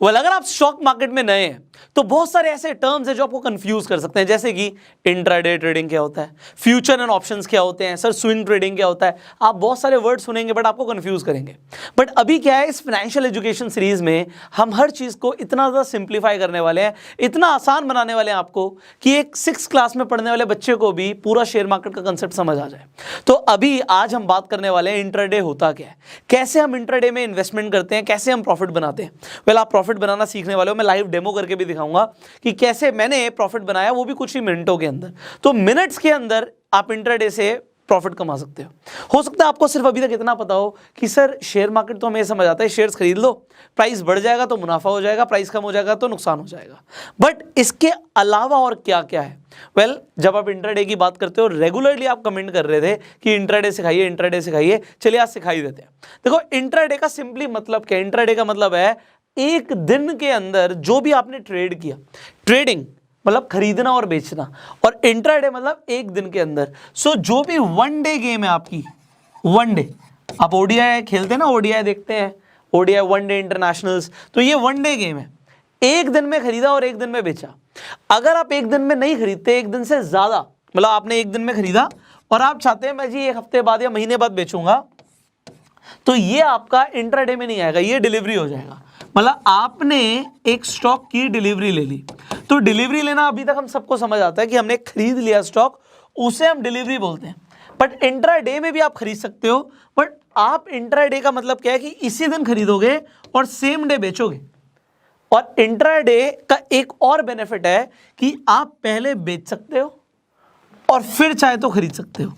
Well अगर आप stock market में नए हैं तो बहुत सारे ऐसे टर्म्स हैं जो आपको कंफ्यूज कर सकते हैं, जैसे कि इंट्राडे ट्रेडिंग क्या होता है, फ्यूचर एंड ऑप्शंस क्या होते हैं, सर स्विंग ट्रेडिंग क्या होता है। आप बहुत सारे वर्ड सुनेंगे बट आपको कंफ्यूज करेंगे। बट अभी क्या है, इस फाइनेंशियल एजुकेशन सीरीज में हम हर चीज को इतना ज़्यादा सिंप्लीफाई करने वाले हैं, इतना आसान बनाने वाले हैं आपको कि एक 6th क्लास में पढ़ने वाले बच्चे को भी पूरा शेयर मार्केट का कंसेप्ट समझ आ जाए। तो अभी आज हम बात करने वाले हैं इंट्राडे होता क्या है, कैसे हम इंट्राडे में इन्वेस्टमेंट करते हैं, कैसे हम प्रॉफिट बनाते हैं। वेल आप प्रॉफिट बनाना सीखने वाले हो, मैं लाइव डेमो करके भी दिखाऊंगा कि कैसे मैंने प्रॉफिट बनाया, वो भी कुछ ही मिनटों के अंदर। तो मिनट्स के अंदर आप इंट्राडे से प्रॉफिट कमा सकते हो सकता है आपको सिर्फ अभी तक इतना पता हो कि सर शेयर मार्केट तो हमें समझ आता है, शेयर्स खरीद लो, प्राइस बढ़ जाएगा तो मुनाफा हो जाएगा, प्राइस कम हो जाएगा तो नुकसान हो जाएगा। बट इसके अलावा और क्या क्या है। वेल जब आप इंट्राडे की बात करते हो, रेगुलरली आप कमेंट कर रहे थे कि इंट्राडे सिखाइए, इंट्राडे सिखाइए, चलिए आज सिखाई देते हैं। देखो इंट्राडे का सिंपली मतलब क्या है, इंट्राडे का मतलब है एक दिन के अंदर जो भी आपने ट्रेड किया, ट्रेडिंग मतलब खरीदना और बेचना, और इंट्राडे मतलब एक दिन के अंदर। सो जो भी वन डे गेम है आपकी, वन डे, आप ओडीआई खेलते हैं ना, ओडीआई देखते हैं, ओडीआई वन डे इंटरनेशनल्स, तो ये वन डे गेम है, एक दिन में खरीदा और एक दिन में बेचा। अगर आप एक दिन में नहीं खरीदते, एक दिन से ज्यादा, मतलब आपने एक दिन में खरीदा और आप चाहते हैं मैं जी एक हफ्ते बाद या महीने बाद बेचूंगा, तो ये आपका इंट्राडे में नहीं आएगा, ये डिलीवरी हो जाएगा। मतलब आपने एक स्टॉक की डिलीवरी ले ली, तो डिलीवरी लेना अभी तक हम सबको समझ आता है कि हमने खरीद लिया स्टॉक, उसे हम डिलीवरी बोलते हैं। बट इंट्राडे में भी आप खरीद सकते हो, बट आप इंट्राडे का मतलब क्या है कि इसी दिन खरीदोगे और सेम डे बेचोगे। और इंट्राडे का एक और बेनिफिट है कि आप पहले बेच सकते हो और फिर चाहे तो खरीद सकते हो।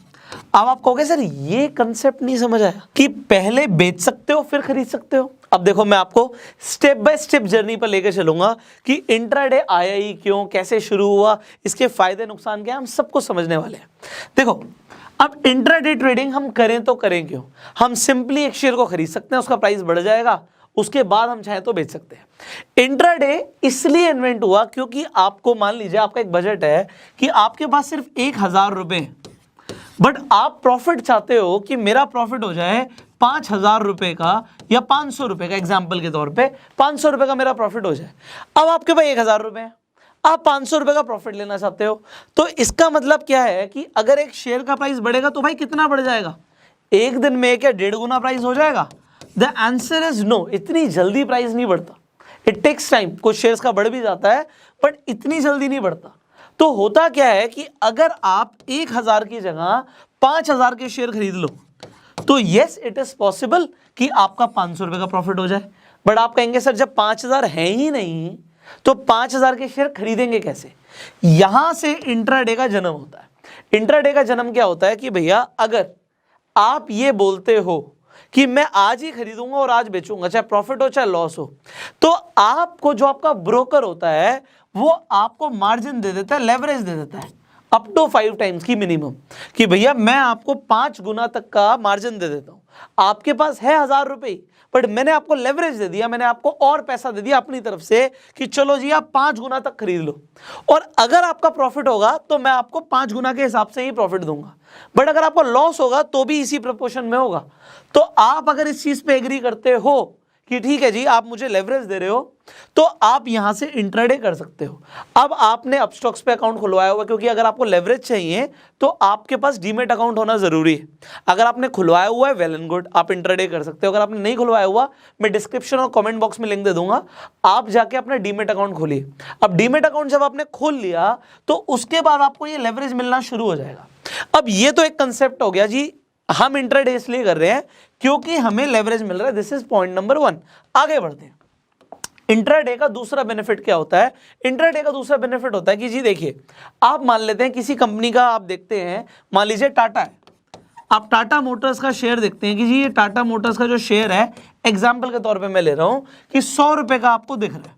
अब आप कहोगे सर ये कंसेप्ट नहीं समझ आया कि पहले बेच सकते हो फिर खरीद सकते हो। अब देखो मैं आपको स्टेप बाय स्टेप जर्नी पर लेकर चलूंगा कि इंट्राडे आया ही क्यों, कैसे शुरू हुआ, इसके फायदे नुकसान क्या, हम सबको समझने वाले हैं। देखो अब इंट्राडे ट्रेडिंग हम करें तो करें क्यों, हम सिंपली एक शेयर को खरीद सकते हैं, उसका प्राइस बढ़ जाएगा, उसके बाद हम चाहे तो बेच सकते हैं। इंट्राडे इसलिए इन्वेंट हुआ क्योंकि आपको मान लीजिए आपका एक बजट है कि आपके पास सिर्फ 1000 रुपए, बट आप प्रॉफिट चाहते हो कि मेरा प्रॉफिट हो जाए 5000 रुपए का या 500 रुपए का, एग्जाम्पल के तौर पे 500 रुपए का मेरा प्रॉफिट हो जाए। अब आपके पास 1000 रुपए है, आप 500 रुपए का प्रॉफिट लेना चाहते हो, तो इसका मतलब क्या है कि अगर एक शेयर का प्राइस बढ़ेगा तो भाई कितना बढ़ जाएगा, एक दिन में क्या 1.5 गुना प्राइस हो जाएगा। द आंसर इज नो, इतनी जल्दी प्राइस नहीं बढ़ता, इट टेक्स टाइम। कुछ शेयर्स का बढ़ भी जाता है बट इतनी जल्दी नहीं बढ़ता। तो होता क्या है कि अगर आप 1000 की जगह 5000 के शेयर खरीद लो, तो यस इट इज पॉसिबल कि आपका 500 रुपए का प्रॉफिट हो जाए। बट आप कहेंगे सर जब 5000 है ही नहीं तो 5000 के शेयर खरीदेंगे कैसे। यहां से इंट्राडे का जन्म होता है। इंट्राडे का जन्म क्या होता है कि भैया अगर आप ये बोलते हो कि मैं आज ही खरीदूंगा और आज बेचूंगा, चाहे प्रॉफिट हो चाहे लॉस हो, तो आपको जो आपका ब्रोकर होता है वो आपको मार्जिन दे देता है, लेवरेज दे देता है अप टू 5 टाइम्स की मिनिमम, कि भैया मैं आपको 5 गुना तक का मार्जिन दे देता हूं। आपके पास है 1000 रुपए, बट मैंने आपको लेवरेज दे दिया, मैंने आपको और पैसा दे दिया अपनी तरफ से कि चलो जी आप 5 गुना तक खरीद लो, और अगर आपका प्रॉफिट होगा तो मैं आपको 5 गुना के हिसाब से ही प्रॉफिट दूंगा, बट अगर आपको लॉस होगा तो भी इसी प्रोपोर्शन में होगा। तो आप अगर इस चीज पे एग्री करते हो कि ठीक है जी आप मुझे लेवरेज दे रहे हो, तो आप यहां से इंट्राडे कर सकते हो। अब आपने अपस्टॉक्स पे अकाउंट खुलवाया हुआ, क्योंकि अगर आपको लेवरेज चाहिए तो आपके पास डीमेट अकाउंट होना जरूरी है। अगर आपने खुलवाया हुआ है वेल एंड गुड, आप इंट्राडे कर सकते हो। अगर आपने नहीं खुलवाया हुआ, मैं डिस्क्रिप्शन और कमेंट बॉक्स में लिंक दे दूंगा, आप जाके अपना डीमेट अकाउंट खोलिए। अब डीमेट अकाउंट जब आपने खोल लिया तो उसके बाद आपको ये लेवरेज मिलना शुरू हो जाएगा। अब ये तो एक कंसेप्ट हो गया जी, हम इंट्राडे इसलिए कर रहे हैं क्योंकि हमें लेवरेज मिल रहा है, दिस इज पॉइंट नंबर 1। आगे बढ़ते हैं। इंट्राडे का दूसरा बेनिफिट क्या होता है। इंट्राडे का दूसरा बेनिफिट होता है कि जी देखिए, आप मान लेते हैं किसी कंपनी का, आप देखते हैं मान लीजिए टाटा है, आप टाटा मोटर्स का शेयर देखते हैं कि जी ये टाटा मोटर्स का जो शेयर है, एग्जाम्पल के तौर पे मैं ले रहा हूं कि 100 रुपए का आपको दिख रहा है,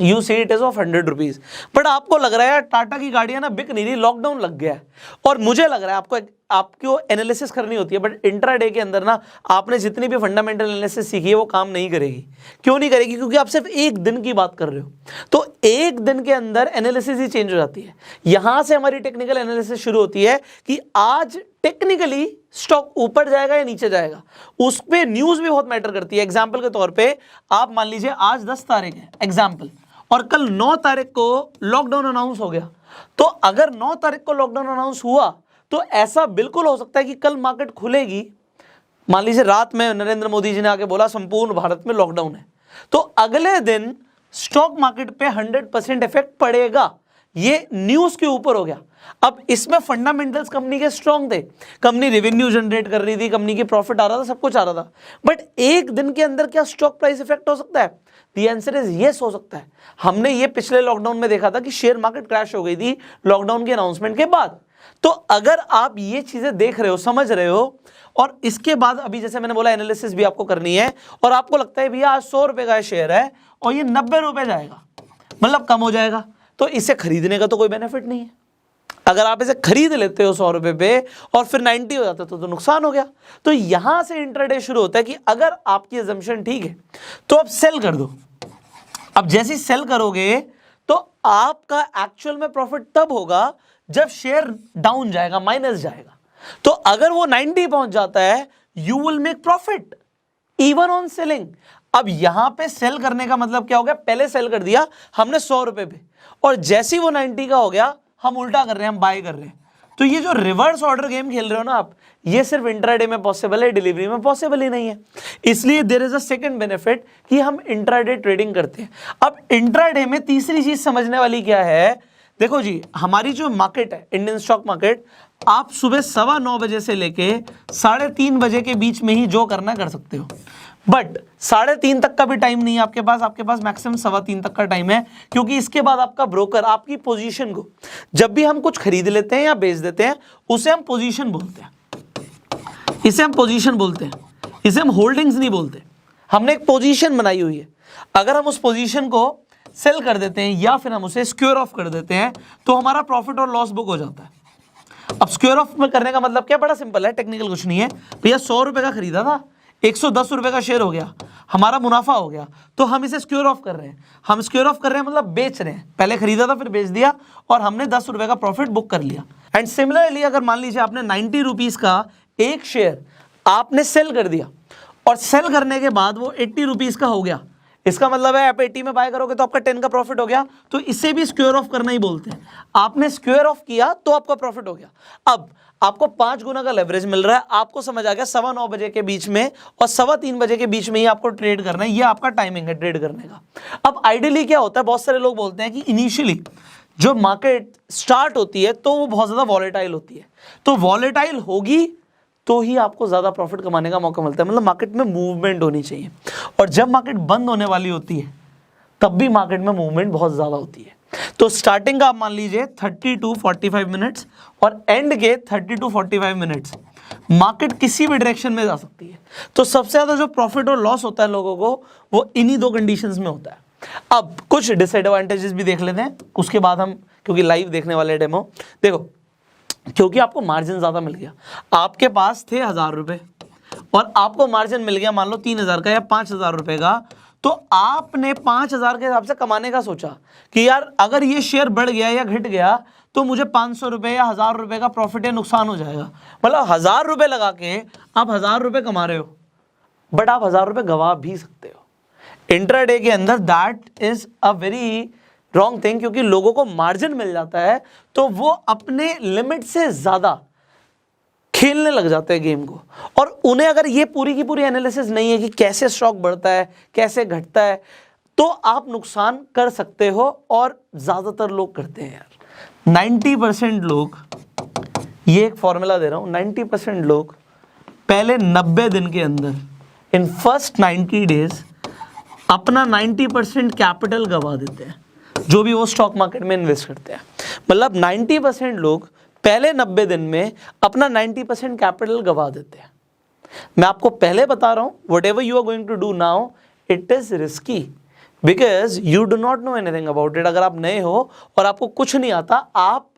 you see it is of 100 rupees, but आपको लग रहा है यार टाटा की गाड़ियां ना बिक नहीं रही, लॉकडाउन लग गया है, और मुझे लग रहा है, आपको आपको एनालिसिस करनी होती है, बट इंट्राडे के अंदर ना आपने जितनी भी फंडामेंटल एनालिसिस सीखी है वो काम नहीं करेगी। क्यों नहीं करेगी? क्योंकि आप सिर्फ एक दिन की बात कर रहे हो, तो एक दिन के अंदर एनालिसिस ही चेंज हो जाती है। यहां से हमारी टेक्निकल एनालिसिस शुरू होती है कि आज टेक्निकली स्टॉक ऊपर जाएगा या नीचे जाएगा, उस पे न्यूज भी बहुत मैटर करती है। एग्जाम्पल के तौर पे आप मान लीजिए आज 10 तारीख है एग्जाम्पल, और कल 9 तारीख को लॉकडाउन अनाउंस हो गया, तो अगर 9 तारीख को लॉकडाउन अनाउंस हुआ तो ऐसा बिल्कुल हो सकता है कि कल मार्केट खुलेगी, मान लीजिए रात में नरेंद्र मोदी जी ने आके बोला संपूर्ण भारत में लॉकडाउन है, तो अगले दिन स्टॉक मार्केट पे 100% इफेक्ट पड़ेगा। ये न्यूज के ऊपर हो गया। अब इसमें फंडामेंटल्स कंपनी के स्ट्रांग थे, कंपनी रेवेन्यू जनरेट कर रही थी, कंपनी की प्रॉफिट आ रहा था, सब कुछ आ रहा था, बट एक दिन के अंदर क्या स्टॉक प्राइस इफेक्ट हो सकता है? द आंसर इज यस, हो सकता है। हमने ये पिछले लॉकडाउन में देखा था कि शेयर मार्केट क्रैश हो गई थी लॉकडाउन के अनाउंसमेंट के बाद। तो अगर आप ये चीजें देख रहे हो, समझ रहे हो, और इसके बाद अभी जैसे मैंने बोला एनालिसिस भी आपको करनी है, और आपको लगता है भैया आज 100 रुपए का शेयर है और ये 90 रुपए जाएगा, मतलब कम हो जाएगा, तो इसे खरीदने का तो कोई बेनिफिट नहीं है। अगर आप इसे खरीद लेते हो 100 रुपए पे और फिर 90 हो जाता तो नुकसान हो गया। तो यहां से इंट्राडे शुरू होता है कि अगर आपकी अजम्पशन ठीक है तो आप सेल कर दो। अब जैसे ही सेल करोगे तो आपका एक्चुअल में प्रॉफिट तब होगा जब शेयर डाउन जाएगा, माइनस जाएगा। तो अगर वो 90 पहुंच जाता है you will make profit even on selling. अब यहां पे सेल करने का मतलब क्या हो गया? पहले सेल कर दिया हमने 100 रुपए पे, और जैसे ही वो 90 का हो गया हम उल्टा कर रहे हैं, हम बाय कर रहे हैं। तो ये जो रिवर्स ऑर्डर गेम खेल रहे हो ना आप, ये सिर्फ इंट्राडे में पॉसिबल है, डिलीवरी में पॉसिबल ही नहीं है। इसलिए there is a second benefit कि हम इंट्राडे ट्रेडिंग करते हैं। अब इंट्राडे में तीसरी चीज समझने वाली क्या है? देखो जी, हमारी जो मार्केट है इंडियन स्टॉक मार्केट, आप सुबह 9:15 बजे से लेके 3:30 बजे के बीच में ही जो करना कर सकते हो, बट 3:30 तक का भी टाइम नहीं है आपके पास मैक्सिमम 3:15 तक का टाइम है, क्योंकि इसके बाद आपका ब्रोकर आपकी पोजीशन को, जब भी हम कुछ खरीद लेते हैं या बेच देते हैं, उसे हम पोजीशन बोलते हैं, इसे हम पोजीशन बोलते हैं, इसे हम होल्डिंग्स नहीं बोलते। हमने एक पोजीशन बनाई हुई है, अगर हम उस पोजीशन को सेल कर देते हैं या फिर हम उसे स्क्वेयर ऑफ कर देते हैं तो हमारा प्रॉफिट और लॉस बुक हो जाता है। अब स्क्वेयर ऑफ में करने का मतलब क्या? बड़ा सिंपल है, टेक्निकल कुछ नहीं है भैया। 100 रुपए का खरीदा था, 110 रुपए का शेयर हो गया, हमारा मुनाफा हो गया, तो हम इसे स्क्वेयर ऑफ कर रहे हैं। हम स्क्वेयर ऑफ कर रहे हैं मतलब बेच रहे हैं, पहले खरीदा था फिर बेच दिया और हमने 10 रुपए का प्रॉफिट बुक कर लिया। एंड सिमिलरली अगर मान लीजिए आपने 90 रुपीज का एक शेयर आपने सेल कर दिया, और सेल करने के बाद वो 80 रुपीज का हो गया, इसका मतलब है आप 80 में बाय करोगे तो आपका 10 का प्रॉफिट हो गया, तो इसे भी स्क्वेयर ऑफ करना ही बोलते हैं। आपने स्क्वेयर ऑफ किया तो आपका प्रॉफिट हो गया। अब आपको 5 गुना का लेवरेज मिल रहा है, आपको समझ आ गया 9:15 बजे के बीच में और 3:15 बजे के बीच में ही आपको ट्रेड करना है, ये आपका टाइमिंग है ट्रेड करने का। अब आइडियली क्या होता है, बहुत सारे लोग बोलते हैं कि इनिशियली जो मार्केट स्टार्ट होती है तो वो बहुत ज्यादा वॉलेटाइल होती है, तो वॉलेटाइल होगी तो ही आपको ज्यादा प्रॉफिट कमाने का मौका मिलता है, मतलब मार्केट में मूवमेंट होनी चाहिए। और जब मार्केट बंद होने वाली होती है तब भी मार्केट में मूवमेंट बहुत ज्यादा होती है। तो स्टार्टिंग का आप मान लीजिए 30 to 45 मिनट्स और एंड के 30 to 45 मिनट्स मार्केट किसी भी डायरेक्शन में जा सकती है। तो सबसे ज्यादा जो प्रॉफिट और लॉस होता है लोगों को वो इन्हीं 2 कंडीशंस में होता है। अब कुछ डिसएडवांटेजेस भी देख लेते हैं, उसके बाद हम, क्योंकि लाइव देखने वाले डेमो, देखो क्योंकि आपको मार्जिन ज्यादा मिल गया, आपके पास थे 1000 रुपए और आपको मार्जिन मिल गया मान लो 3000 का या 5000 रुपए का, तो आपने 5000 के हिसाब से कमाने का सोचा कि यार अगर ये शेयर बढ़ गया या घट गया तो मुझे 500 रुपए या 1000 रुपए का प्रॉफिट या नुकसान हो जाएगा। मतलब 1000 रुपए लगा के आप 1000 रुपए कमा रहे हो, बट आप 1000 रुपए गवा भी सकते हो। इंट्राडे के अंदर that is a very wrong thing, क्योंकि लोगों को मार्जिन मिल जाता है तो वो अपने लिमिट से ज्यादा खेलने लग जाते हैं गेम को, और उन्हें अगर ये पूरी की पूरी एनालिसिस नहीं है कि कैसे स्टॉक बढ़ता है कैसे घटता है, तो आप नुकसान कर सकते हो। और ज्यादातर लोग करते हैं यार, 90% लोग, ये एक फॉर्मूला दे रहा हूं, 90% लोग पहले 90 दिन के अंदर, इन फर्स्ट 90 डेज अपना 90% कैपिटल गवा देते हैं, जो भी वो स्टॉक मार्केट में इन्वेस्ट करते हैं। मतलब 90% लोग पहले 90 दिन में अपना 90% कैपिटल गवा देते हैं। मैं आपको पहले बता रहा हूं, whatever you are going to do now it is risky because you do not know anything about it. अगर आप नए हो और आपको कुछ नहीं आता, आप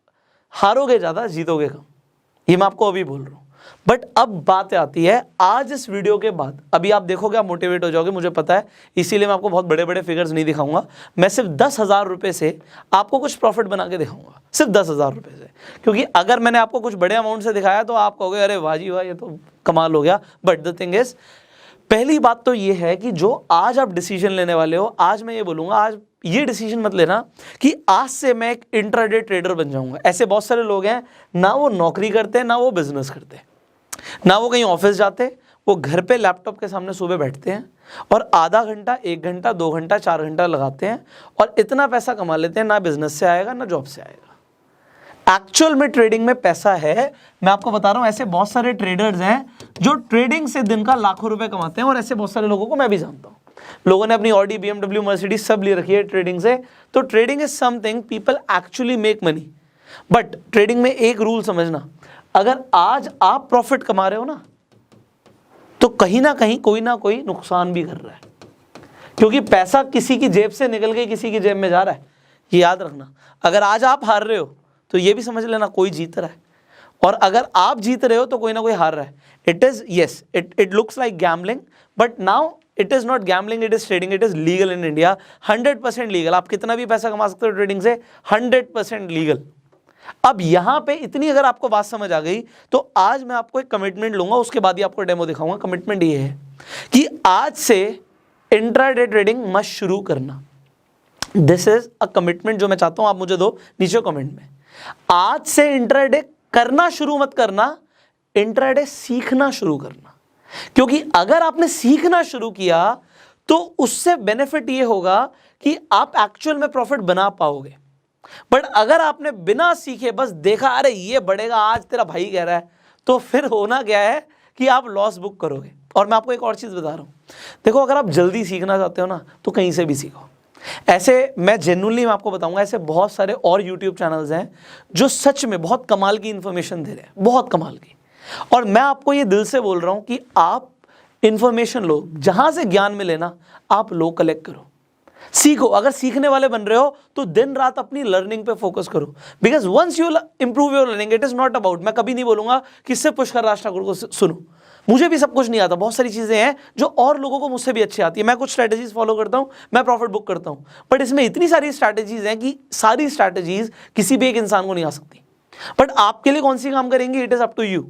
हारोगे ज्यादा, जीतोगे कम। ये मैं आपको अभी बोल रहा हूँ। बट अब बात आती है, आज इस वीडियो के बाद अभी आप देखोगे, आप मोटिवेट हो जाओगे, मुझे पता है, इसीलिए मैं आपको बहुत बड़े बड़े फिगर्स नहीं दिखाऊंगा। मैं सिर्फ 10,000 रुपये से आपको कुछ प्रॉफिट बना के दिखाऊंगा, सिर्फ 10,000 रुपये से। क्योंकि अगर मैंने आपको कुछ बड़े अमाउंट से दिखाया तो आप कहोगे अरे वाह जी वाह, ये तो कमाल हो गया। बट द थिंग इज, पहली बात तो ये है कि जो आज आप डिसीजन लेने वाले हो, आज मैं ये बोलूँगा, आज ये डिसीजन मत लेना कि आज से मैं एक इंट्राडे ट्रेडर बन जाऊंगा। ऐसे बहुत सारे लोग हैं, ना वो नौकरी करते, ना वो बिजनेस करते, ना वो कहीं ऑफिस जाते, वो घर पे लैपटॉप के सामने सुबह बैठते हैं और आधा घंटा, 1 घंटा, 2 घंटा, 4 घंटा लगाते हैं और इतना पैसा कमा लेते हैं, ना बिजनेस से आएगा ना जॉब से आएगा। एक्चुअल में ट्रेडिंग में पैसा है, मैं आपको बता रहा हूं। ऐसे बहुत सारे ट्रेडर्स हैं जो ट्रेडिंग से दिन का लाखों रुपए कमाते हैं और ऐसे बहुत सारे लोगों को मैं भी जानता हूं। लोगों ने अपनी ऑडी, BMW, मर्सिडीज सब ले रखी है ट्रेडिंग से। तो trading is something people actually make money. But trading में एक रूल समझना, अगर आज आप प्रॉफिट कमा रहे हो ना, तो कहीं ना कहीं कोई ना कोई नुकसान भी कर रहा है, क्योंकि पैसा किसी की जेब से निकल के किसी की जेब में जा रहा है। ये याद रखना। अगर आज आप हार रहे हो तो ये भी समझ लेना कोई जीत रहा है, और अगर आप जीत रहे हो तो कोई ना कोई हार रहा है। It is, yes, it looks like gambling, but now it is not gambling, it is trading. It is legal in India, 100% legal. आप कितना भी पैसा कमा सकते हो ट्रेडिंग से, 100% लीगल। अब यहां पे इतनी अगर आपको बात समझ आ गई तो आज मैं आपको एक कमिटमेंट लूंगा, उसके बाद ही आपको डेमो दिखाऊंगा। कमिटमेंट ये है कि आज से इंट्राडे ट्रेडिंग मत शुरू करना। दिस इज अ कमिटमेंट जो मैं चाहता हूं आप मुझे दो नीचे कमेंट में। आज से इंट्राडे करना शुरू मत करना, इंट्राडे सीखना शुरू करना। क्योंकि अगर आपने सीखना शुरू किया तो उससे बेनिफिट ये होगा कि आप एक्चुअल में प्रॉफिट बना पाओगे। बट अगर आपने बिना सीखे बस देखा अरे ये बढ़ेगा, आज तेरा भाई कह रहा है, तो फिर होना क्या है कि आप लॉस बुक करोगे। और मैं आपको एक और चीज बता रहा हूं, देखो, अगर आप जल्दी सीखना चाहते हो ना तो कहीं से भी सीखो। ऐसे मैं जेन्युइनली मैं आपको बताऊंगा, ऐसे बहुत सारे और यूट्यूब चैनल्स हैं जो सच में बहुत कमाल की इंफॉर्मेशन दे रहे हैं, बहुत कमाल की। और मैं आपको ये दिल से बोल रहा हूं कि आप इंफॉर्मेशन लो, जहां से ज्ञान मिले ना आप लो, कलेक्ट करो, सीखो। अगर सीखने वाले बन रहे हो तो दिन रात अपनी लर्निंग पे फोकस करो। Because once you improve your learning, it is not about, मैं कभी नहीं बोलूंगा कि सिर्फ पुष्कर राज ठाकुर को सुनो, मुझे भी सब कुछ नहीं आता, बहुत सारी चीजें हैं जो और लोगों को मुझसे भी अच्छी आती है। मैं कुछ स्ट्रैटेजीज फॉलो करता हूं, मैं प्रॉफिट बुक करता हूं, बट इसमें इतनी सारी स्ट्रैटेजीज हैं कि सारी स्ट्रैटेजीज किसी भी एक इंसान को नहीं आ सकती। बट आपके लिए कौन सी काम करेंगे, it is up to you.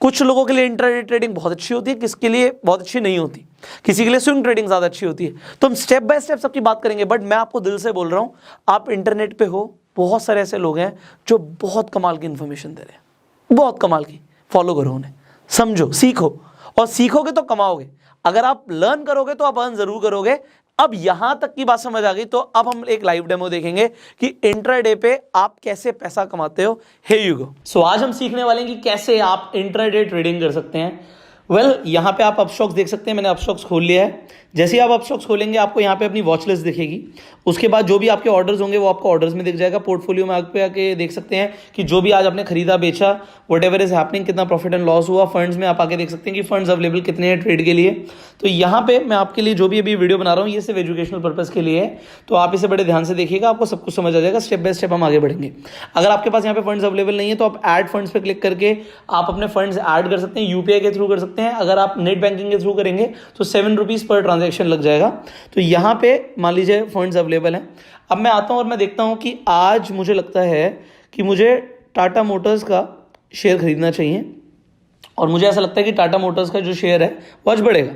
कुछ लोगों के लिए इंट्राडे ट्रेडिंग बहुत अच्छी होती है, किसके लिए बहुत अच्छी नहीं होती, किसी के लिए स्विंग ट्रेडिंग ज्यादा अच्छी होती है। तो हम स्टेप बाय स्टेप सबकी बात करेंगे। बट मैं आपको दिल से बोल रहा हूं, आप इंटरनेट पे हो, बहुत सारे ऐसे लोग हैं जो बहुत कमाल की इंफॉर्मेशन दे रहे हैं, बहुत कमाल की। फॉलो करो उन्हें, समझो, सीखो, और सीखोगे तो कमाओगे। अगर आप लर्न करोगे तो आप अर्न जरूर करोगे। अब यहां तक की बात समझ आ गई तो अब हम एक लाइव डेमो देखेंगे कि इंट्राडे पे आप कैसे पैसा कमाते हो। हे यू गो। सो आज हम सीखने वाले हैं कि कैसे आप इंट्राडे ट्रेडिंग कर सकते हैं। वेल, यहाँ पे आप अपस्टॉक्स देख सकते हैं, मैंने अपस्टॉक्स खोल लिया है। जैसे ही आप अपस्टॉक्स खोलेंगे आपको यहाँ पे अपनी वॉच लिस्ट दिखेगी। उसके बाद जो भी आपके ऑर्डर्स होंगे वो आपको ऑर्डर्स में दिख जाएगा। पोर्टफोलियो में आप आके देख सकते हैं कि जो भी आज आपने खरीदा बेचा, वट एवर इज हैपनिंग, कितना प्रॉफिट एंड लॉस हुआ। फंड्स में आप आके देख सकते हैं कि फंड्स अवेलेबल कितने हैं ट्रेड के लिए। तो यहाँ पे मैं आपके लिए जो भी अभी वीडियो बना रहा हूँ ये सिर्फ एजुकेशनल पर्पज के लिए है, तो आप इसे बड़े ध्यान से देखिएगा, आपको सब कुछ समझ आ जाएगा। स्टेप बाय स्टेप हम आगे बढ़ेंगे। अगर आपके पास यहाँ पे फंड्स अवेलेबल नहीं है तो आप ऐड फंड्स पे क्लिक करके आप अपने फंड्स ऐड कर सकते हैं, यूपीआई के थ्रू कर सकते हैं। अगर आप नेट बैंकिंग के थ्रू करेंगे तो 7 रुपीज पर ट्रांजेक्शन लग जाएगा। तो यहाँ पे मान लीजिए फंड्स अवेलेबल हैं। अब मैं आता हूँ और मैं देखता हूँ कि आज मुझे लगता है कि मुझे टाटा मोटर्स का शेयर खरीदना चाहिए, और मुझे ऐसा लगता है कि टाटा मोटर्स का जो शेयर है वो आज बढ़ेगा।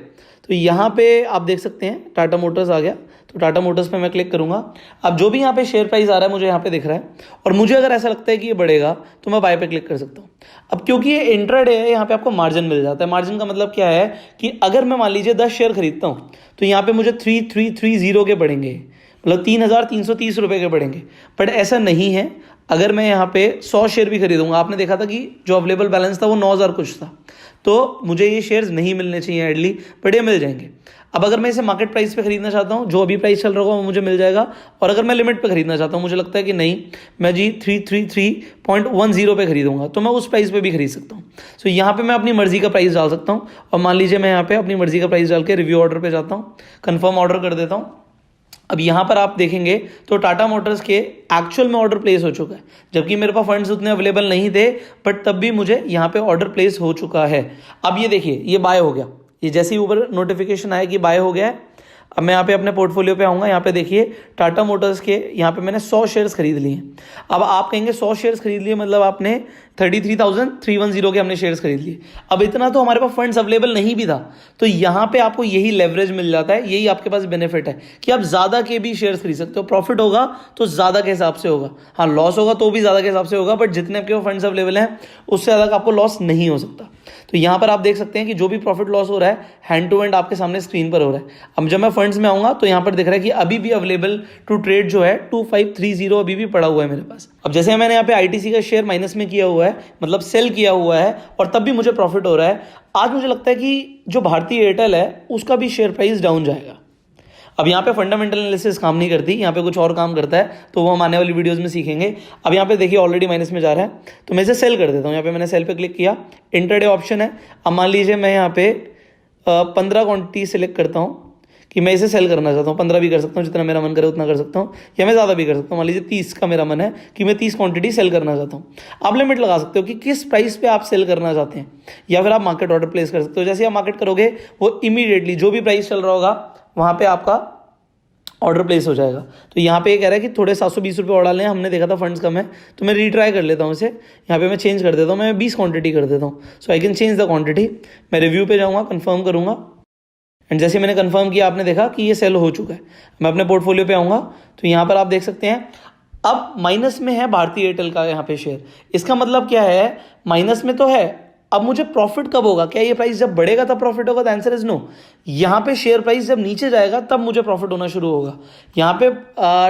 तो यहाँ पे आप देख सकते हैं टाटा मोटर्स आ गया, तो टाटा मोटर्स पे मैं क्लिक करूंगा। अब जो भी यहाँ पे शेयर प्राइस आ रहा है मुझे यहाँ पे दिख रहा है, और मुझे अगर ऐसा लगता है कि ये बढ़ेगा तो मैं बाय पे क्लिक कर सकता हूँ। अब क्योंकि ये इंट्राडे है, यहाँ पे आपको मार्जिन मिल जाता है। मार्जिन का मतलब क्या है कि अगर मैं मान लीजिए 10 शेयर खरीदता हूँ तो यहाँ पे मुझे 3330 के पड़ेंगे, मतलब 3,330 रुपये के पड़ेंगे। बट ऐसा नहीं है, अगर मैं यहाँ पे 100 शेयर भी खरीदूंगा, आपने देखा था कि जो अवेलेबल बैलेंस था वो 9,000 कुछ था, तो मुझे ये शेयर्स नहीं मिलने चाहिए एडली, बट ये मिल जाएंगे। अब अगर मैं इसे मार्केट प्राइस पे खरीदना चाहता हूँ, जो अभी प्राइस चल रहा होगा वो मुझे मिल जाएगा। और अगर मैं लिमिट पे खरीदना चाहता हूँ, मुझे लगता है कि नहीं मैं जी 333.10 पे खरीदूंगा, तो मैं उस प्राइस पे भी खरीद सकता हूँ। सो यहाँ पे मैं अपनी मर्जी का प्राइस डाल सकता हूँ, और मान लीजिए मैं यहाँ पे अपनी मर्जी का प्राइस डाल के रिव्यू ऑर्डर पे जाता हूँ, कन्फर्म ऑर्डर कर देता हूँ। अब यहाँ पर आप देखेंगे तो टाटा मोटर्स के एक्चुअल में ऑर्डर प्लेस हो चुका है, जबकि मेरे पास फंड्स उतने अवेलेबल नहीं थे, बट तब भी मुझे यहाँ पे ऑर्डर प्लेस हो चुका है। अब ये देखिए, ये बाय हो गया, ये जैसे ही ऊपर नोटिफिकेशन आया कि बाय हो गया है। अब मैं यहाँ पे अपने पोर्टफोलियो पे आऊँगा, यहाँ पे देखिए टाटा मोटर्स के यहाँ पे मैंने 100 शेयर्स खरीद लिए हैं। अब आप कहेंगे 100 शेयर्स खरीद लिए मतलब आपने 33,310 के हमने शेयर्स खरीद लिए। अब इतना तो हमारे पास फंड्स अवेलेबल नहीं भी था, तो यहाँ पे आपको यही लेवरेज मिल जाता है, यही आपके पास बेनिफिट है कि आप ज़्यादा के भी शेयर्स खरीद सकते हो। प्रॉफिट होगा तो ज़्यादा के हिसाब से होगा, हाँ लॉस होगा तो भी ज़्यादा के हिसाब से होगा, बट जितने आपके फंड्स अवेलेबल हैं उससे ज़्यादा आपको लॉस नहीं हो सकता। तो यहाँ पर आप देख सकते हैं कि जो भी प्रॉफिट लॉस हो रहा है हैंड टू हैंड आपके सामने स्क्रीन पर हो रहा है। अब जब मैं फंड्स में आऊँगा तो यहाँ पर दिख रहा है कि अभी भी अवेलेबल टू ट्रेड जो है 2530 अभी भी पड़ा हुआ है मेरे पास। अब जैसे मैंने यहाँ पे आईटीसी का शेयर माइनस में किया हुआ है, मतलब सेल किया हुआ है, और तब भी मुझे प्रॉफिट हो रहा है। आज मुझे लगता है कि जो भारतीय एयरटेल है उसका भी शेयर प्राइस डाउन जाएगा। अब यहाँ पे फंडामेंटल एनालिसिस काम नहीं करती, यहाँ पे कुछ और काम करता है, तो वो हम आने वाली वीडियोस में सीखेंगे। अब यहाँ पे देखिए ऑलरेडी माइनस में जा रहा है, तो मैं इसे सेल कर देता हूँ। यहाँ पे मैंने सेल पे क्लिक किया, इंट्राडे ऑप्शन है। अब मान लीजिए मैं यहाँ पे 15 क्वांटिटी सेलेक्ट करता हूँ कि मैं इसे सेल करना चाहता हूँ। 15 भी कर सकता हूँ, जितना मेरा मन करे उतना कर सकता हूँ, या मैं ज़्यादा भी कर सकता हूँ। मान लीजिए 30 का मेरा मन है कि मैं 30 क्वांटिटी सेल करना चाहता हूँ। आप लिमिट लगा सकते हो कि किस प्राइस पे आप सेल करना चाहते हैं, या फिर आप मार्केट ऑर्डर प्लेस कर सकते हो। जैसे आप मार्केट करोगे वो इमीडिएटली जो भी प्राइस चल रहा होगा वहाँ पर आपका ऑर्डर प्लेस हो जाएगा। तो यहाँ पे ये कह रहा है कि थोड़े 720 रुपये और डालने हैं, हमने देखा था फंड्स कम है, तो मैं रीट्राई कर लेता हूँ इसे। यहाँ पे मैं चेंज कर देता हूँ, मैं 20 क्वांटिटी कर देता हूँ। So I can change the quantity. मैं रिव्यू पे जाऊँगा, कंफर्म करूँगा, एंड जैसे मैंने कंफर्म किया आपने देखा कि ये सेल हो चुका है। मैं अपने पोर्टफोलियो पे आऊँगा तो यहाँ पर आप देख सकते हैं अब माइनस में है भारतीय एयरटेल का यहाँ पे शेयर। इसका मतलब क्या है, माइनस में तो है, अब मुझे प्रॉफिट कब होगा? क्या ये प्राइस जब बढ़ेगा तब प्रॉफिट होगा? The answer is no. यहाँ पे शेयर प्राइस जब नीचे जाएगा तब मुझे प्रॉफिट होना शुरू होगा। यहाँ पे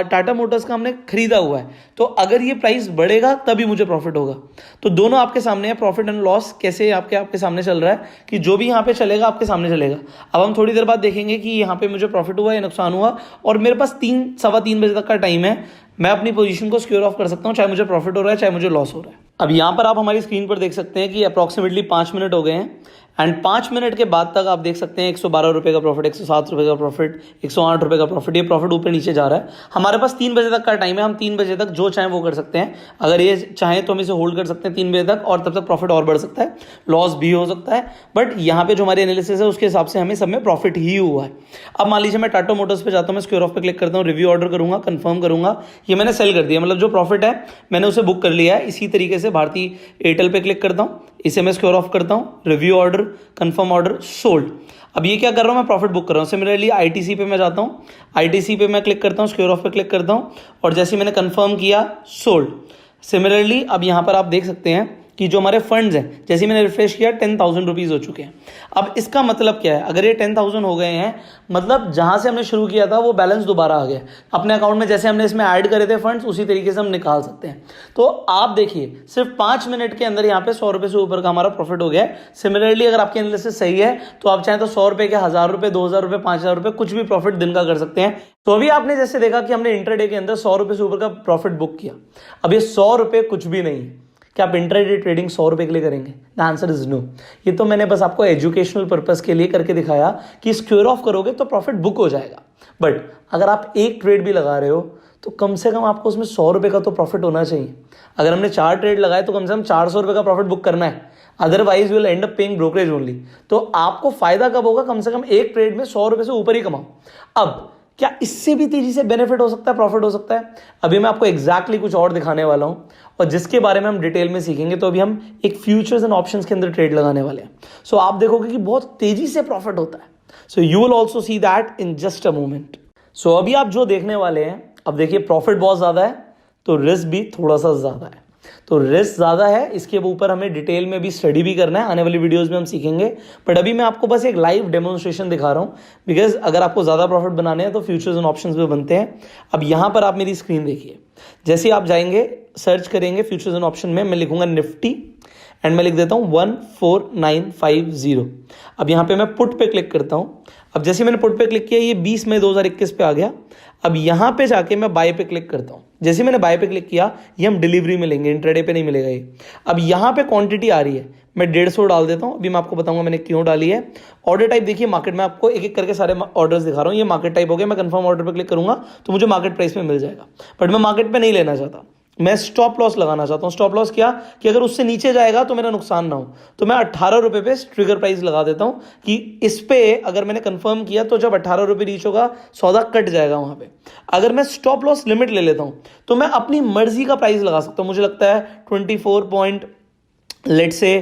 टाटा मोटर्स का हमने खरीदा हुआ है, तो अगर ये प्राइस बढ़ेगा तभी मुझे प्रॉफिट होगा। तो दोनों आपके सामने है, प्रॉफिट एंड लॉस कैसे आपके सामने चल रहा है कि जो भी यहाँ पे चलेगा आपके सामने चलेगा। अब हम थोड़ी देर बाद देखेंगे कि यहाँ पे मुझे प्रॉफिट हुआ या नुकसान हुआ, और मेरे पास 3-3:15 बजे तक का टाइम है। मैं अपनी पोजीशन को सिक्योर ऑफ कर सकता हूँ, चाहे मुझे प्रॉफिट हो रहा है चाहे मुझे लॉस हो रहा है। अब यहाँ पर आप हमारी स्क्रीन पर देख सकते हैं कि अप्रॉक्सीमेटली 5 मिनट हो गए हैं, एंड 5 मिनट के बाद तक आप देख सकते हैं 112 रुपये का प्रॉफिट, 107 रुपये का प्रॉफिट, 108 रुपये का प्रॉफिट। ये प्रॉफिट ऊपर नीचे जा रहा है। हमारे पास 3 बजे तक का टाइम है, हम 3 बजे तक जो चाहें वो कर सकते हैं। अगर ये चाहें तो हम इसे होल्ड कर सकते हैं 3 बजे तक, और तब तक प्रॉफिट और बढ़ सकता है, लॉस भी हो सकता है, बट यहाँ पे जो हमारी एनालिसिस है उसके हिसाब से हमें सब में प्रॉफिट ही हुआ है। अब मान लीजिए मैं टाटा मोटर्स पे जाता हूँ, मैं सिक्योर ऑफ पे क्लिक करता हूँ, रिव्यू ऑर्डर करूँगा, कंफर्म करूँगा, ये मैंने सेल कर दिया, मतलब जो प्रॉफिट है मैंने उसे बुक कर लिया है। इसी तरीके से भारतीय एयरटेल पे क्लिक करता हूँ, इसे मैं सिक्योर ऑफ करता हूँ, review order, confirm order, sold. अब ये क्या कर रहा हूँ, मैं प्रॉफिट बुक कर रहा हूँ। सिमिलरली आईटीसी पे मैं जाता हूँ, आईटीसी पे मैं क्लिक करता हूँ, सिक्योर ऑफ पे क्लिक करता हूँ, और जैसे मैंने कंफर्म किया, सोल्ड। सिमिलरली अब यहाँ पर आप देख सकते हैं कि जो हमारे फंड्स हैं, जैसे मैंने रिफ्रेश किया 10,000 रुपीज़ हो चुके हैं। अब इसका मतलब क्या है, अगर ये 10,000 हो गए हैं, मतलब जहाँ से हमने शुरू किया था वो बैलेंस दोबारा आ गया अपने अकाउंट में। जैसे हमने इसमें ऐड करे थे फंड्स, उसी तरीके से हम निकाल सकते हैं। तो आप देखिए सिर्फ 5 मिनट के अंदर यहाँ पे 100 रुपये से ऊपर का हमारा प्रॉफिट हो गया है। सिमिलरली अगर आपकी एनालिसिस सही है तो आप चाहें तो 100 रुपये के 1,000 रुपये, 2,000 रुपये, 5,000 रुपये, कुछ भी प्रॉफिट दिन का कर सकते हैं। तो अभी आपने जैसे देखा कि हमने इंट्राडे के अंदर 100 रुपये से ऊपर का प्रॉफिट बुक किया। अब ये 100 रुपये कुछ भी नहीं है। क्या आप इंट्राडे ट्रेडिंग 100 रुपये के लिए करेंगे? The answer is no. ये तो मैंने बस आपको एजुकेशनल पर्पस के लिए करके दिखाया कि स्क्योर ऑफ करोगे तो प्रॉफिट बुक हो जाएगा, बट अगर आप एक ट्रेड भी लगा रहे हो तो कम से कम आपको उसमें 100 रुपये का तो प्रॉफिट होना चाहिए। अगर हमने 4 ट्रेड लगाए तो कम से कम 400 रुपये का प्रॉफिट बुक करना है, otherwise will and up paying brokerage only. तो आपको फायदा कब होगा? कम से कम एक ट्रेड में 100 रुपये से ऊपर ही कमाओ। अब क्या इससे भी तेजी से बेनिफिट हो सकता है, प्रॉफिट हो सकता है? अभी मैं आपको एग्जैक्टली कुछ और दिखाने वाला हूं, और जिसके बारे में हम डिटेल में सीखेंगे। तो अभी हम एक फ्यूचर्स एंड ऑप्शंस के अंदर ट्रेड लगाने वाले हैं। सो आप देखोगे कि बहुत तेजी से प्रॉफिट होता है। So you will also see that in just a moment. So अभी आप जो देखने वाले हैं, अब देखिए प्रॉफिट बहुत ज्यादा है तो रिस्क भी थोड़ा सा ज्यादा है। तो रिस्क ज़्यादा है, इसके ऊपर हमें डिटेल में भी स्टडी भी करना है, आने वाली वीडियोस में हम सीखेंगे। बट अभी मैं आपको बस एक लाइव डेमोन्स्ट्रेशन दिखा रहा हूँ, बिकॉज अगर आपको ज़्यादा प्रॉफिट बनाने हैं तो फ्यूचर्स एंड ऑप्शंस भी बनते हैं। अब यहाँ पर आप मेरी स्क्रीन देखिए, जैसे आप जाएंगे सर्च करेंगे फ्यूचर्स एंड ऑप्शन में, मैं लिखूंगा निफ्टी एंड मैं लिख देता हूँ 14950। अब यहाँ पे मैं पुट पे क्लिक करता हूँ। अब जैसे मैंने पुट पे क्लिक किया, ये 20 मई 2021 पे आ गया। अब यहाँ पे जाके मैं बाय पे क्लिक करता हूँ। जैसे मैंने बाय पे क्लिक किया, ये हम डिलीवरी में लेंगे, इंट्राडे पे नहीं मिलेगा ये। अब यहाँ पे क्वांटिटी आ रही है, मैं 150 डाल देता हूँ। अभी मैं आपको बताऊंगा मैंने क्यों डाली है। ऑर्डर टाइप देखिए मार्केट में, आपको एक एक करके सारे ऑर्डर्स दिखा रहा हूँ। ये मार्केट टाइप हो गया, मैं कंफर्म ऑर्डर पर क्लिक करूंगा तो मुझे मार्केट प्राइस में मिल जाएगा, बट मैं मार्केट पे नहीं लेना चाहता, मैं स्टॉप लॉस लगाना चाहता हूं। स्टॉप लॉस क्या कि अगर उससे नीचे जाएगा तो मेरा नुकसान ना हो, तो मैं 18 रुपए पे ट्रिगर प्राइस लगा देता हूं कि इस पे अगर मैंने कंफर्म किया तो जब 18 रुपए रीच होगा सौदा कट जाएगा वहां पे। अगर मैं स्टॉप लॉस लिमिट ले लेता हूं तो मैं अपनी मर्जी का प्राइस लगा सकता हूं। मुझे लगता है 24 पॉइंट लेट से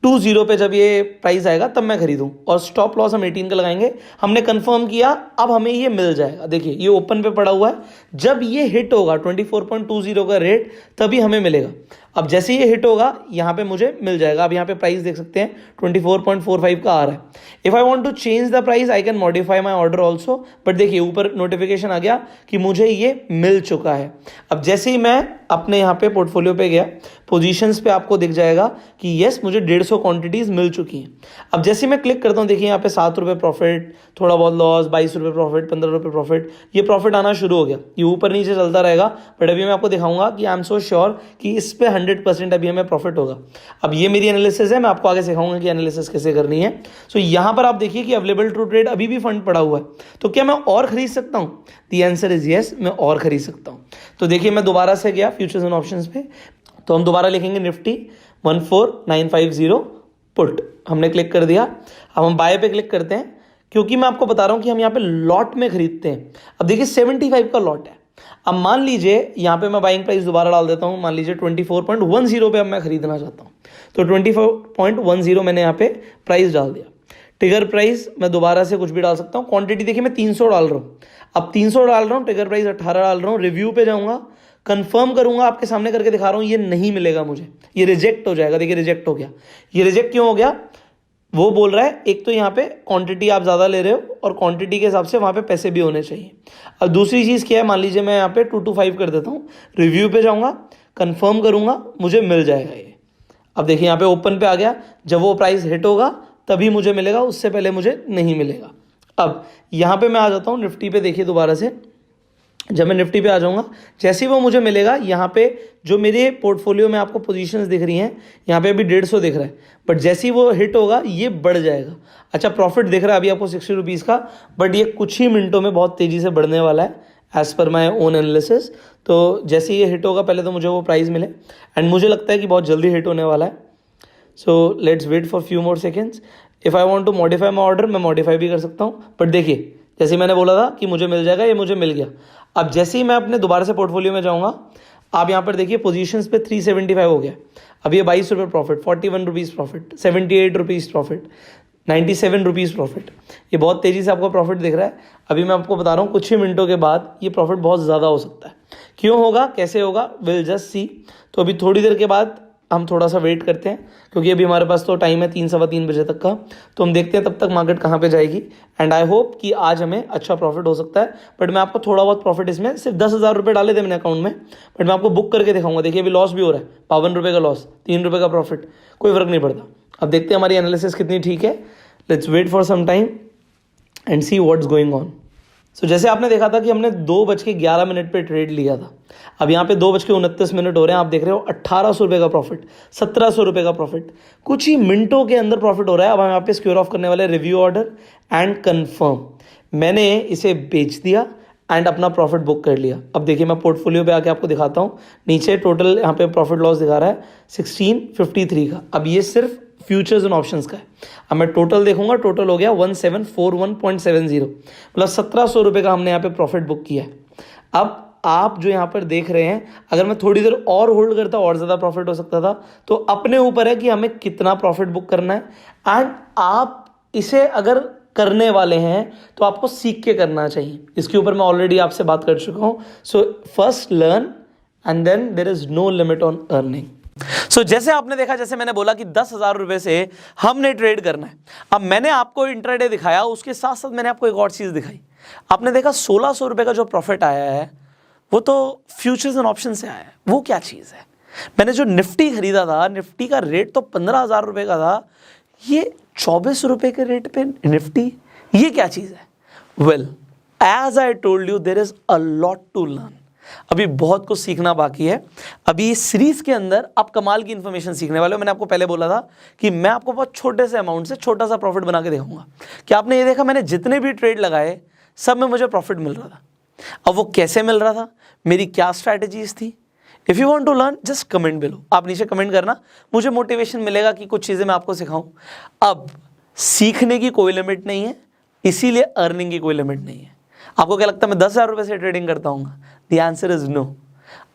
20 पे जब ये प्राइस आएगा तब मैं खरीदूं, और स्टॉप लॉस हम 18 का लगाएंगे। हमने कंफर्म किया, अब हमें ये मिल जाएगा। देखिए ये ओपन पे पड़ा हुआ है, जब ये हिट होगा 24.20 का रेट तभी हमें मिलेगा। अब जैसे ये हिट होगा यहाँ पे मुझे मिल जाएगा। अब यहाँ पे प्राइस देख सकते हैं 24.45 का आ रहा है। If I want to change the price I can modify my order also, but देखिए ऊपर नोटिफिकेशन आ गया कि मुझे ये मिल चुका है। अब जैसे ही मैं अपने यहाँ पे पोर्टफोलियो पे गया, पोजीशंस पे आपको दिख जाएगा कि यस मुझे 150 क्वांटिटीज मिल चुकी हैं। अब जैसे मैं क्लिक करता हूँ, देखिए यहाँ पे 7 रुपये प्रॉफिट, थोड़ा बहुत लॉस, 22 रुपये प्रॉफिट, 15 रुपये प्रॉफिट, ये प्रॉफिट आना शुरू हो गया। ये ऊपर नीचे चलता रहेगा, बट अभी मैं आपको दिखाऊंगा कि आई एम सो श्योर कि इस पे 100% अभी हमें प्रॉफिट होगा। अब ये मेरी एनालिसिस है, मैं आपको आगे सिखाऊंगा कि एनालिसिस कैसे करनी है। सो यहाँ पर आप देखिए कि अवेलेबल टू ट्रेड अभी भी फंड पड़ा हुआ है, तो क्या मैं और खरीद सकता हूँ? द आंसर इज यस, मैं और खरीद सकता हूँ। तो देखिए मैं दोबारा से गया फ्यूचर्स एंड ऑप्शंस पे, तो हम दोबारा लिखेंगे निफ्टी 14950 पुट, हमने क्लिक कर दिया। अब हम बाय पे क्लिक करते हैं, क्योंकि मैं आपको बता रहा हूं कि हम यहाँ पे लॉट में खरीदते हैं। अब देखिए 75 का लॉट है। अब मान लीजिए यहाँ पे मैं बाइंग प्राइस दोबारा डाल देता हूं, मान लीजिए 24.10 पे अब मैं खरीदना चाहता हूं, तो 24.10 मैंने यहाँ पे प्राइस डाल दिया। ट्रिगर प्राइस मैं दोबारा से कुछ भी डाल सकता हूँ। क्वांटिटी देखिए मैं 300 डाल रहा हूँ, अब 300 डाल रहा हूँ, ट्रिगर प्राइस 18 डाल रहा हूँ। रिव्यू पे जाऊंगा, कंफर्म करूंगा, आपके सामने करके दिखा रहा हूं, ये नहीं मिलेगा मुझे, ये रिजेक्ट हो जाएगा। देखिए रिजेक्ट हो गया। ये रिजेक्ट क्यों हो गया? वो बोल रहा है एक तो यहाँ पे क्वांटिटी आप ज़्यादा ले रहे हो, और क्वांटिटी के हिसाब से वहाँ पे पैसे भी होने चाहिए। अब दूसरी चीज़ क्या है, मान लीजिए मैं यहाँ पे 225 कर देता हूँ, रिव्यू पे जाऊँगा, कंफर्म करूँगा, मुझे मिल जाएगा ये। अब देखिए यहाँ पे ओपन पे आ गया, जब वो प्राइस हिट होगा तभी मुझे मिलेगा, उससे पहले मुझे नहीं मिलेगा। अब यहाँ पे मैं आ जाता हूँ निफ्टी पे, देखिए दोबारा से जब मैं निफ्टी पे आ जाऊंगा, जैसे ही वो मुझे मिलेगा, यहाँ पे जो मेरे पोर्टफोलियो में आपको पोजीशंस दिख रही हैं, यहाँ पे अभी 150 दिख रहा है, बट जैसे ही वो हिट होगा ये बढ़ जाएगा। अच्छा प्रॉफिट दिख रहा है अभी आपको 60 रुपीज़ का, बट ये कुछ ही मिनटों में बहुत तेज़ी से बढ़ने वाला है as per my own analysis. तो जैसे ये हिट होगा, पहले तो मुझे वो प्राइस मिले, एंड मुझे लगता है कि बहुत जल्दी हिट होने वाला है। So let's wait for few more seconds. If I want to modify my order, मैं मॉडिफाई भी कर सकता हूँ, बट देखिए जैसे मैंने बोला था कि मुझे मिल जाएगा, ये मुझे मिल गया। अब जैसे ही मैं अपने दोबारा से पोर्टफोलियो में जाऊंगा, आप यहाँ पर देखिए पोजीशंस पे 375 हो गया। अब ये 22 रुपये profit, 41 rupees profit, 78 rupees profit, 97 rupees profit, ये बहुत तेज़ी से आपको प्रॉफिट दिख रहा है। अभी मैं आपको बता रहा हूँ कुछ ही मिनटों के बाद ये प्रॉफिट बहुत ज़्यादा हो सकता है। क्यों होगा, कैसे होगा, विल जस्ट सी। तो अभी थोड़ी देर के बाद हम थोड़ा सा वेट करते हैं, क्योंकि अभी हमारे पास तो टाइम है 3 सवा 3 बजे तक का, तो हम देखते हैं तब तक मार्केट कहाँ पे जाएगी। एंड आई होप कि आज हमें अच्छा प्रॉफिट हो सकता है, बट मैं आपको थोड़ा बहुत प्रॉफिट, इसमें सिर्फ 10,000 रुपये डाले थे मैंने अकाउंट में, बट मैं आपको बुक करके दिखाऊंगा। देखिए अभी लॉस भी हो रहा है, 52 रुपये का लॉस, 3 रुपये का प्रॉफिट, कोई फर्क नहीं पड़ता। अब देखते हैं हमारी एनालिसिस कितनी ठीक है। Let's wait for some time and see what's going on. So जैसे आपने देखा था कि हमने 2:11 पे ट्रेड लिया था, अब यहाँ पे 2:29 हो रहे हैं, आप देख रहे हो 1800 रुपये का प्रॉफिट, 1700 रुपये का प्रॉफिट, कुछ ही मिनटों के अंदर प्रॉफिट हो रहा है। अब हम यहाँ पे स्क्योर ऑफ करने वाले रिव्यू ऑर्डर एंड कंफर्म। मैंने इसे बेच दिया एंड अपना प्रॉफिट बुक कर लिया। अब देखिए मैं पोर्टफोलियो पे आके आपको दिखाता हूँ, नीचे टोटल यहाँ पे प्रॉफिट लॉस दिखा रहा है 1653 का। अब ये सिर्फ फ्यूचर्स एंड ऑप्शंस का है। अब मैं टोटल देखूंगा, टोटल हो गया 1741.70, मतलब 1700 रुपये का हमने यहाँ पे प्रॉफिट बुक किया है। अब आप जो यहाँ पर देख रहे हैं, अगर मैं थोड़ी देर और होल्ड करता और ज़्यादा प्रॉफिट हो सकता था, तो अपने ऊपर है कि हमें कितना प्रॉफिट बुक करना है। एंड आप इसे अगर करने वाले हैं तो आपको सीख के करना चाहिए, इसके ऊपर मैं ऑलरेडी आपसे बात कर चुका हूँ। So first learn and then there is no limit on earning. So जैसे आपने देखा, जैसे मैंने बोला कि 10,000 रुपये से हमने ट्रेड करना है। अब मैंने आपको इंट्राडे दिखाया, उसके साथ साथ मैंने आपको एक और चीज़ दिखाई। आपने देखा 1600 रुपये का जो प्रॉफिट आया है वो तो फ्यूचर्स एंड ऑप्शन से आया है। वो क्या चीज़ है? मैंने जो निफ्टी खरीदा था, निफ्टी का रेट तो 15,000 रुपये का था, ये 24 रुपये के रेट पे निफ्टी, ये क्या चीज़ है? Well as I told you, there is a lot to learn. अभी बहुत कुछ सीखना बाकी है। अभी इस सीरीज के अंदर आप कमाल की इंफॉर्मेशन सीखने वाले हो। मैंने आपको पहले बोला था कि मैं आपको बहुत छोटे से अमाउंट से छोटा सा प्रॉफिट बना के दिखाऊंगा। क्या आपने ये देखा, मैंने जितने भी ट्रेड लगाए सब में मुझे प्रॉफिट मिल रहा था। अब वो कैसे मिल रहा था, मेरी क्या स्ट्रैटेजीज थी। If you want to learn just comment below, आप नीचे कमेंट करना, मुझे मोटिवेशन मिलेगा कि कुछ चीज़ें मैं आपको सिखाऊं। अब सीखने की कोई लिमिट नहीं है, इसीलिए अर्निंग की कोई लिमिट नहीं है। आपको क्या लगता है मैं 10,000 रुपये से ट्रेडिंग करता हूँ? The answer is no.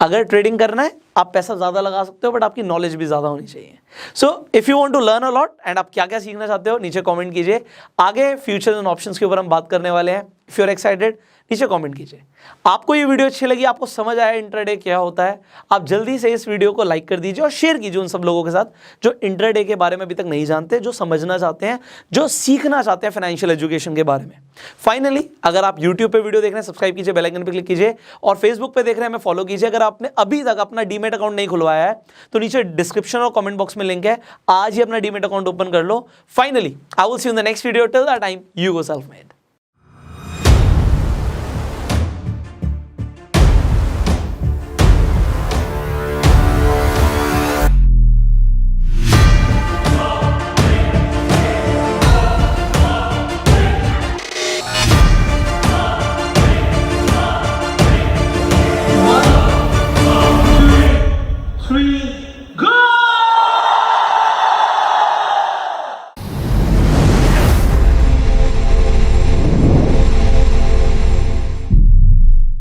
अगर ट्रेडिंग करना है आप पैसा ज़्यादा लगा सकते हो, बट आपकी नॉलेज भी ज़्यादा होनी चाहिए। So if you want to learn a lot and आप क्या क्या सीखना चाहते हो नीचे कमेंट कीजिए। आगे फ्यूचर एंड ऑप्शंस के ऊपर हम बात करने वाले हैं। इफ़ यू आर एक्साइटेड नीचे कमेंट कीजिए। आपको ये वीडियो अच्छी लगी, आपको समझ आया इंट्राडे क्या होता है, आप जल्दी से इस वीडियो को लाइक कर दीजिए और शेयर कीजिए उन सब लोगों के साथ जो इंट्राडे के बारे में अभी तक नहीं जानते, जो समझना चाहते हैं, जो सीखना चाहते हैं फाइनेंशियल एजुकेशन के बारे में। फाइनली अगर आप यूट्यूब पे वीडियो देख रहे हैं सब्सक्राइब कीजिए, बेल आइकन पे क्लिक कीजिए, और फेसबुक पे देख रहे हैं हमें फॉलो कीजिए। अगर आपने अभी तक अपना डीमेट अकाउंट नहीं खुलवाया है तो नीचे डिस्क्रिप्शन और कमेंट बॉक्स में लिंक है, आज ही अपना डीमेट अकाउंट ओपन कर लो। Finally I will see you in the next video. Till that time you go self made.